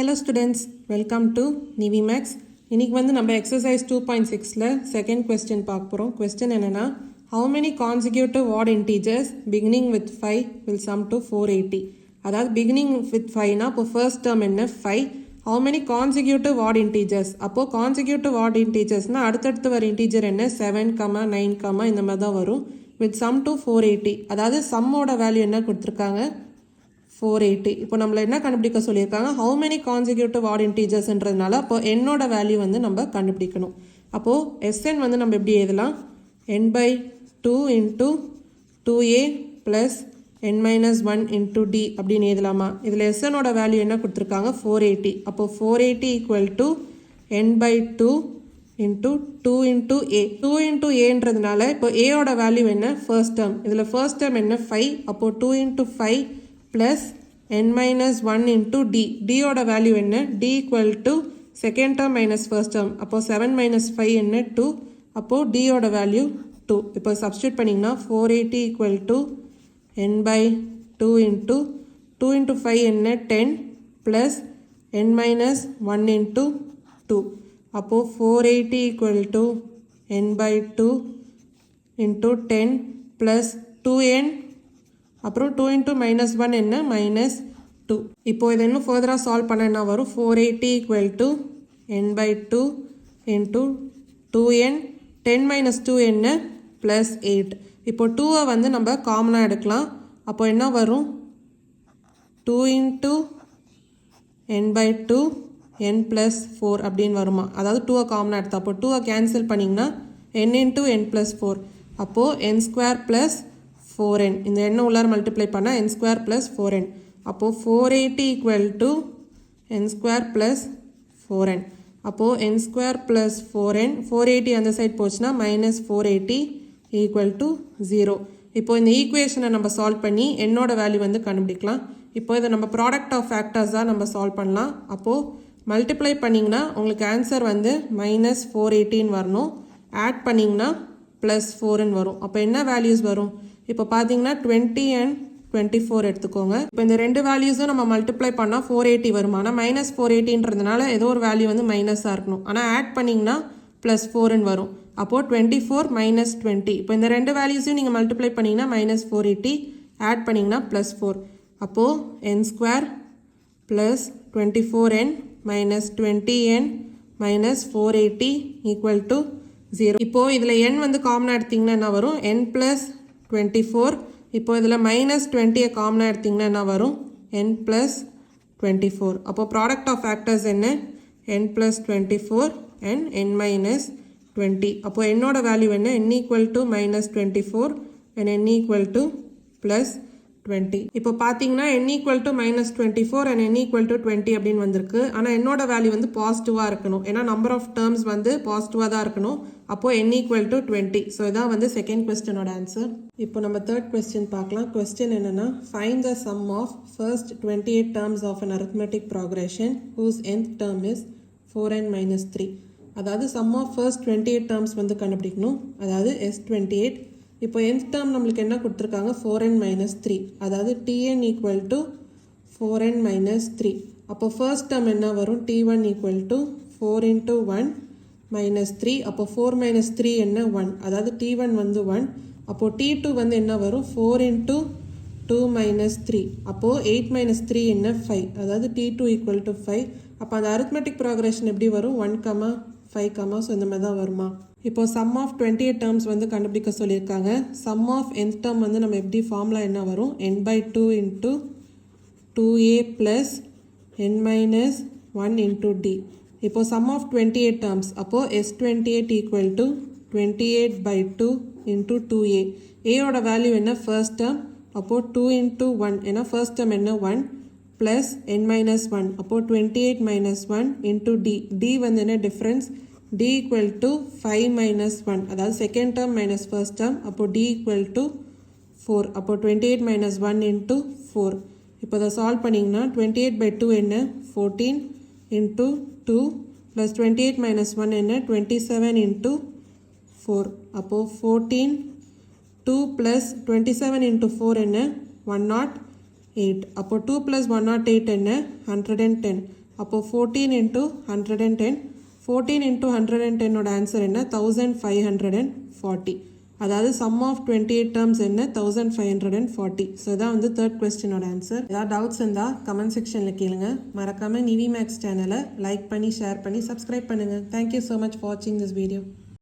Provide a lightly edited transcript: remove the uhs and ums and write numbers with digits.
Hello students, welcome to NiviMax. இன்னைக்கு வந்து நம்ம exercise 2.6ல second question பார்க்க போறோம். Question என்னன்னா, how many consecutive odd integers beginning with 5 will sum to 480? அதாவது beginning with 5 னா அப்போ first term என்ன 5. How many consecutive odd integers? அப்போ consecutive odd integers னா அடுத்தடுத்து வர integer என்ன 7, 9, இந்த மாதிரி தான் வரும். With sum to 480. அதாவது sum ஓட வேல்யூ என்ன கொடுத்திருக்காங்க 480. இப்போ நம்மள என்ன கண்டுபிடிக்க சொல்லியிருக்காங்க how many consecutive odd integersன்றதுனால அப்போ என்னோட வேல்யூ வந்து நம்ம கண்டுபிடிக்கணும். அப்போ Sn வந்து நம்ம எப்படி எழுதலாம் n by 2 into 2a plus n minus 1 into d அப்படின்னு எழுதலாமா. இதில் Sn ஓட வேல்யூ என்ன கொடுத்துருக்காங்க 480. அப்போ 480 equal to n by 2 into 2 into a. 2 into aன்றதுனால இப்போ a ஓட வேல்யூ என்ன first term. இதில் first term என்ன 5. அப்போ 2 into 5 plus n minus 1 into d. d ஓட வேல்யூ என்ன d equal to second term minus first term. அப்போ 7 minus 5 என்ன 2. அப்போ d ஓட வேல்யூ 2. இப்போ substitute பண்ணிங்கன்னா 480 equal to n by 2 into 2 into 5 என்ன 10 plus n minus 1 into 2. அப்போ 480 equal to n by 2 into 10 plus 2n அப்புறம் 2 into minus 1 என்ன minus 2. இப்போ இதை இன்னும் ஃபர்தராக சால்வ் பண்ண என்ன வரும் 480 equal to n by 2 into 2n 10 minus 2 என்ன plus 8. இப்போ 2 வந்து நம்ம காமனாக எடுக்கலாம். அப்போ என்ன வரும் 2 into n by 2 n plus 4 அப்படின்னு வருமா. அதாவது 2 காமனாக எடுத்தா அப்போ 2 கேன்சல் பண்ணிங்கன்னா n into n plus 4. அப்போது n square plus 4n. இந்த எண்ணை உள்ளார மல்டிப்ளை பண்ணால் n square plus 4n. அப்போது 480 equal to n square plus 4n. அப்போது n square plus 4n 480 அந்த சைட் போச்சுன்னா minus 480 equal to 0. இப்போ இந்த ஈக்குவேஷனை நம்ம சால்வ் பண்ணி என்னோட வேல்யூ வந்து கண்டுபிடிக்கலாம். இப்போ இதை நம்ம ப்ராடக்ட் ஆஃப் ஃபேக்டர்ஸாக நம்ம சால்வ் பண்ணலாம். அப்போது மல்டிப்ளை பண்ணிங்கன்னா உங்களுக்கு ஆன்சர் வந்து minus 480 வரணும். ஆட் பண்ணிங்கன்னா ப்ளஸ் 4n வரும். அப்போ என்ன வேல்யூஸ் வரும் இப்போ பார்த்தீங்கன்னா 20 and 24 எடுத்துக்கோங்க. இப்போ இந்த ரெண்டு வேல்யூஸும் நம்ம மல்டிப்ளை பண்ணால் 480 வரும். ஆனால் மைனஸ் 480ன்றதுனால ஏதோ ஒரு வேல்யூ வந்து மைனஸாக இருக்கணும். ஆனால் ஆட் பண்ணிங்கன்னா ப்ளஸ் 4n வரும். அப்போது 24 minus 20. இப்போ இந்த ரெண்டு வேல்யூஸையும் நீங்கள் மல்டிப்ளை பண்ணிங்கன்னா minus 480 ஆட் பண்ணிங்கன்னா ப்ளஸ் 4. அப்போது n square plus 24n minus 20n minus 480 equal to 0. இப்போது இதில் n வந்து காமனாக எடுத்திங்கன்னா என்ன வரும் n plus 24. இப்போ இதில் மைனஸ் 20 காமனாக எடுத்திங்கன்னா என்ன வரும் n plus 24. அப்போ ப்ராடக்ட் ஆஃப் ஃபேக்டர்ஸ் என்ன n plus 24 and n minus 20. அப்போ என்னோட வேல்யூ என்ன n equal to minus 24 and n equal to plus 20. இப்போ பார்த்தீங்கன்னா n equal to minus 24 and n equal to 20 அப்படின்னு வந்திருக்கு. ஆனால் என்னோட வேல்யூ வந்து பாசிட்டிவாக இருக்கணும். ஏன்னா நம்பர் ஆஃப் டேர்ம்ஸ் வந்து பாசிட்டிவாக தான் இருக்கணும். அப்போது n equal to 20. ஸோ இதான் வந்து செகண்ட் கொஸ்டினோட ஆன்சர். இப்போ நம்ம தேர்ட் கொஸ்டின் பார்க்கலாம். கொஸ்டின் என்னென்னா find the sum of first 28 terms of an arithmetic progression whose nth term is 4n minus 3. அதாவது சம் ஆஃப் ஃபர்ஸ்ட் 28 டேர்ம்ஸ் வந்து கண்டுபிடிக்கணும். அதாவது S28. இப்போ nth term நம்மளுக்கு என்ன கொடுத்துருக்காங்க 4n minus 3. அதாவது tn equal to 4n minus 3. அப்போ ஃபர்ஸ்ட் term என்ன வரும் t1 equal to 4 into 1 minus 3. அப்போ 4 minus 3 என்ன 1. அதாவது t1 வந்து 1. அப்போது t2 வந்து என்ன வரும் 4 into 2 minus 3. அப்போது 8 minus 3 என்ன 5. அதாவது t2 equal to 5. அப்போ அந்த arithmetic progression எப்படி வரும் 1, 5, ஸோ இந்த மாதிரி தான் வருமா. இப்போ சம் ஆஃப் 28 டேர்ம்ஸ் வந்து கண்டுபிடிக்க சொல்லியிருக்காங்க. சம் ஆஃப் nth டேர்ம் வந்து நம்ம எப்படி ஃபார்முலா என்ன வரும் n by 2 into 2a plus n minus 1 into d. இப்போ sum of 28 terms. அப்போ S28 equal to 28 by 2 into 2a. a ஓட வேல்யூ என்ன first term. அப்போ 2 into 1 ஏன்னா first term என்ன 1 plus n minus 1. அப்போ 28 minus 1 into d. d வந்து என்ன difference. d equal to 5 minus 1. அதாவது second term minus first term. அப்போ d equal to 4. அப்போ 28 minus 1 into 4. இப்போ அதை சால்வ் பண்ணிங்கன்னா 28 by 2 என்ன 14 into 2 plus 28 minus 1 என்ன 27 into 4. அப்போது 14 2 plus 27 into 4 என்ன 108. அப்போது 2 plus 108 என்ன 110. அப்போது 14 இன்ட்டு 110, 14 இன்ட்டு 110ஓட ஆன்சர் என்ன 1540. அதாவது சம் ஆஃப் 28 டேர்ம்ஸ் என்ன 1540. ஸோ இதான் வந்து தேர்ட் கொஸ்டினோட ஆன்சர். ஏதாவது டவுட்ஸ் இருந்தால் கமெண்ட் செக்ஷனில் கேளுங்க. மறக்காமல் நிவி மேக்ஸ் சேனலை லைக் பண்ணி ஷேர் பண்ணி சப்ஸ்கிரைப் பண்ணுங்கள். தேங்க்யூ ஸோ மச் ஃபார் வாட்சிங் திஸ் வீடியோ.